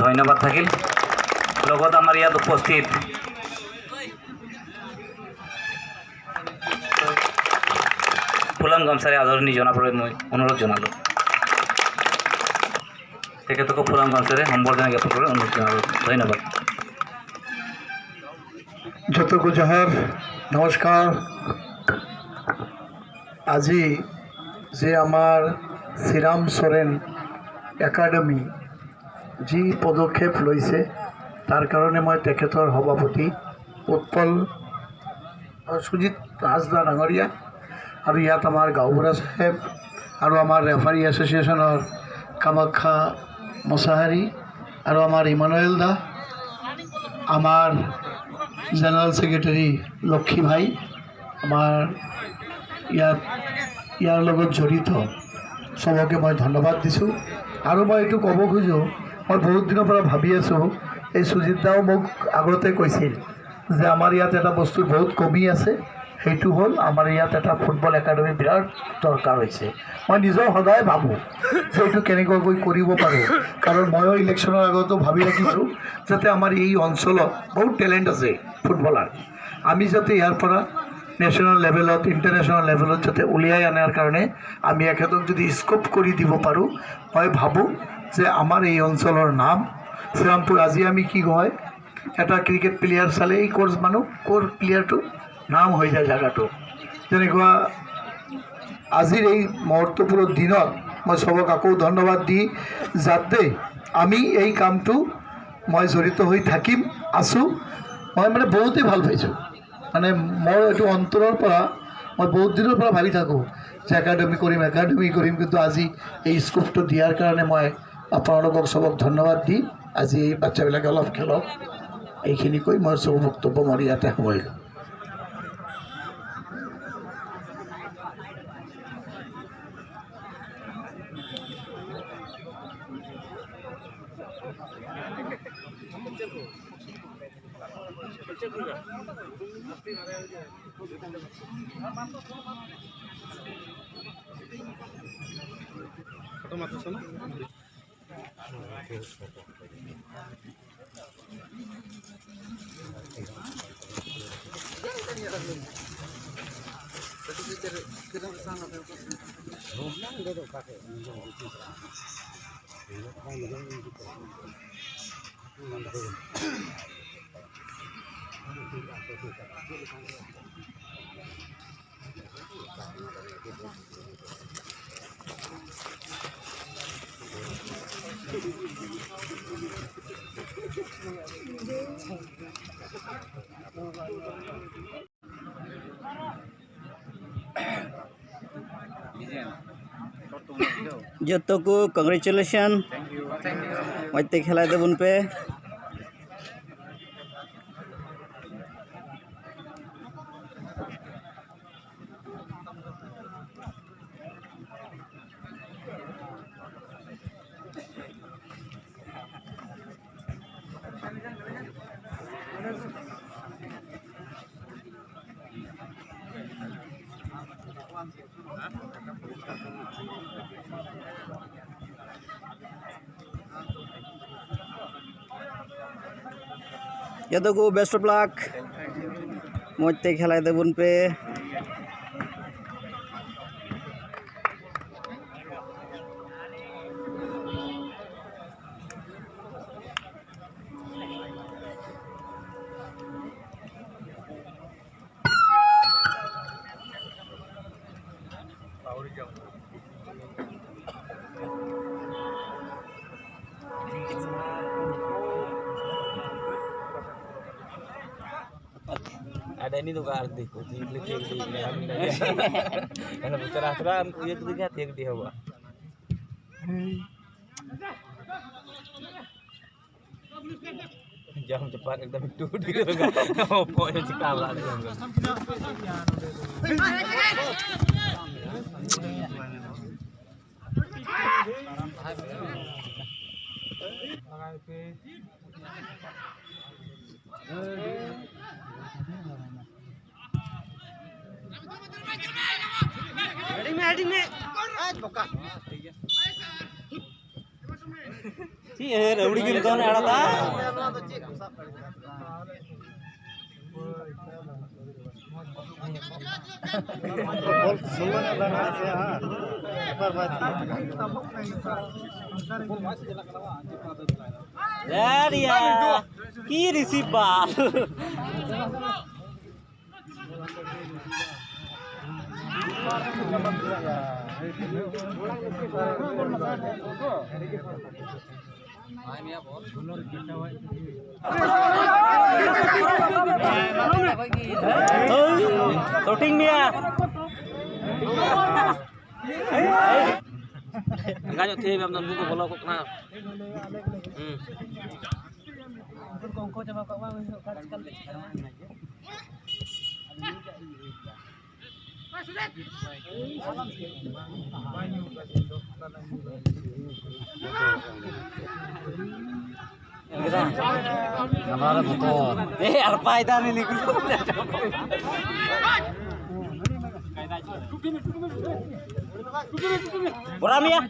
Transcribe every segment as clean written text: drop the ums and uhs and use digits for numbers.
ধন্যবাদ থাকিল। লগত আমাৰ ইয়াত উপস্থিত ফুলাম গামছাৰে আদৰণি জনাবলৈ মই অনুৰোধ জনালোঁ। তেখেতকো ফুলাম গামছাৰে সম্বৰ্ধনা জ্ঞাপন কৰিবলৈ অনুৰোধ জনালোঁ। ধন্যবাদ। যতকো জহার, নমস্কার। আজি যে আমার শ্রীরাম সোরেন একাডেমি যি পদক্ষেপ লৈছে তাৰ কাৰণে মই তেখেতৰ সভাপতি উৎপল সুজিত হাজদা ডাঙৰীয়া আৰু ইয়াত আমাৰ গাঁওবুঢ়া চাহেব আৰু আমাৰ ৰেফাৰী এছ'চিয়েশ্যনৰ কামাখ্যা মছাহাৰী আৰু আমাৰ ইমানুৱেল দা, আমাৰ জেনেৰেল ছেক্ৰেটাৰী লক্ষী ভাই, আমাৰ ইয়াৰ লগত জড়িত চবকে মই ধন্যবাদ দিছোঁ। আৰু মই এইটো ক'ব খোজোঁ, মই বহুত দিনৰ পৰা ভাবি আছোঁ, এই সুজিত দাও মোক আগতে কৈছিল যে আমাৰ ইয়াত এটা বস্তুৰ বহুত কমি আছে, সেইটো হ'ল আমাৰ ইয়াত এটা ফুটবল একাডেমি বিৰাট দৰকাৰ হৈছে। মই নিজেও সদায় ভাবোঁ যে এইটো কেনেকুৱাকৈ কৰিব পাৰোঁ, কাৰণ ময়ো ইলেকশ্যনৰ আগতো ভাবি ৰাখিছোঁ যাতে আমাৰ এই অঞ্চলত বহুত টেলেণ্ট আছে ফুটবলাৰ, আমি যাতে ইয়াৰ পৰা নেশ্যনেল লেভেলত ইণ্টাৰনেশ্যনেল লেভেলত যাতে উলিয়াই আনাৰ কাৰণে আমি এখেতক যদি স্কোপ কৰি দিব পাৰোঁ, মই ভাবোঁ যে আমাৰ এই অঞ্চলৰ নাম শ্ৰীৰামপুৰ। আজি আমি কি হয়, এটা ক্ৰিকেট প্লেয়াৰ চালে এই ক'ৰ মানুহ ক'ৰ প্লেয়াৰটো নাম হৈ যায় জেগাটো। যেনেকুৱা আজিৰ এই মুহূৰ্তপুৰৰ দিনত মই চবক আকৌ ধন্যবাদ দি, যাতে আমি এই কামটো মই জড়িত হৈ থাকিম আছোঁ। মই মানে বহুতেই ভাল পাইছোঁ, মানে মোৰ এইটো অন্তৰৰ পৰা মই বহুত দিনৰ পৰা ভাবি থাকোঁ যে একাডেমি কৰিম, কিন্তু আজি এই স্কোপটো দিয়াৰ কাৰণে মই আপোনালোকক চবক ধন্যবাদ দি আজি এই বাচ্চাবিলাকে অলপ খেলক, এইখিনি কৈ মই চব বক্তব্য মই ইয়াতে সামৰিলোঁ। जतको कंग्रेचुलेशन मत खेला देबन पे जतको बेस्ट ऑफ लक मत खेला देबन पे ada ini tuh kak arti kok di karena bercerah-cerah dia tuh lihat yang dia bawa jam cepat एकदम टूट गया pokoknya cekala Sih, udah gitu nih ada ta. Dari ya, kiri sih bal. Shooting dia. Enggak nyok thi bam nunggu bola kok na. Namanya betul. Apa itu nih Buram ya.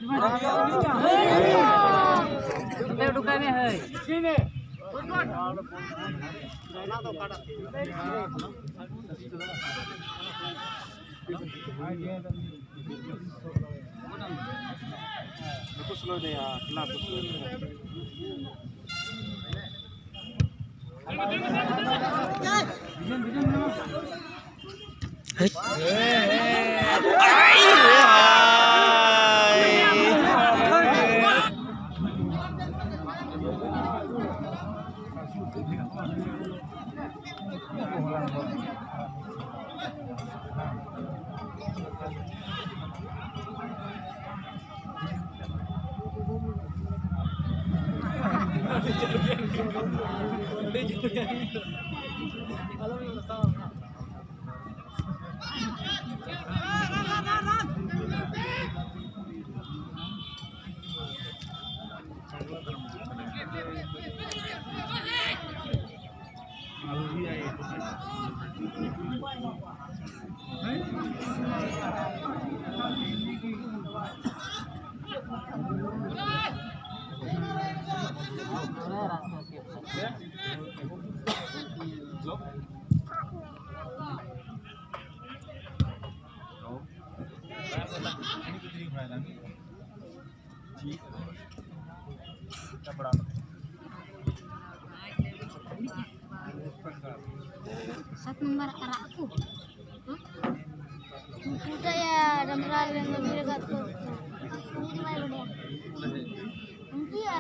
Satu nomor arah aku. Udah ya, dan berada yang lebih dekat ke. Mulai udah. Iya.